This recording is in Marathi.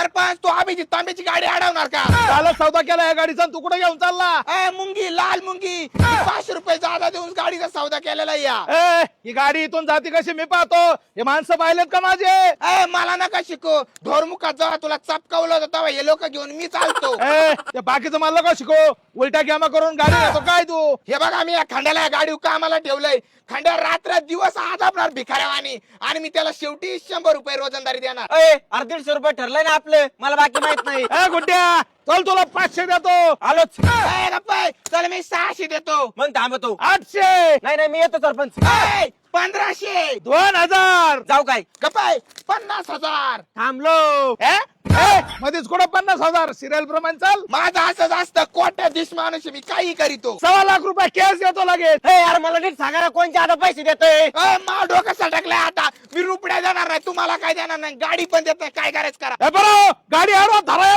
सरपंच तू अभिजित तांब्याची गाडी अडवणार का? कालच सौदा केला या गाडीचा, तू कुठे घेऊन चालला? मुंगी लाल मुंगी 500 रुपये जादा देऊन गाडीचा सौदा केलेला या. ही गाडी इथून जाती कशी मी पाहतो. हे माणसं पाहिलेत का माझे? मला नका शिकू. ढोरमुखात जेव्हा तुला चपकावलं होतं तेव्हा हे लोक घेऊन मी चालतो. ते बाकीचं मला नका शिको. उलटा ग्यामा करून गाडी घेतो काय तू? हे बघा मी या खंड्याला या गाडी कामाला ठेवलंय. खंड्या रात्र दिवस आदाबणार भिकाऱ्यावानी आणि मी त्याला शेवटी 100 रुपये रोजंदारी देणार. 150 रुपये ठरलंय ना आपलं, मला बाकी माहित नाही. गुड्ड्या चल तुला 500 देतो. आलोच. चल मी 600 देतो. मग थांबतो. 800. नाही मी येतो सरपंच. 1500. 2000. जाऊ काय? गप्पाय 50,000. थांबलो. मध्येच कुठं 50,000 सिरियल प्रमाणे चाल. माझं असंच असतं. कोट्याधीश माणूस आहे मी, काही करीतो. 1.25 लाख रुपये कॅश देतो लगेच. यार मला नीट सांगा ना, कोणच्या आता पैसे देतोय? मा डोकं सटकलंय आता. मी रुपड्या देणार नाही, तुम्हाला काय देणार नाही, गाडी पण देत नाही. काय करायचं करा. बरं गाडी हरवा धरा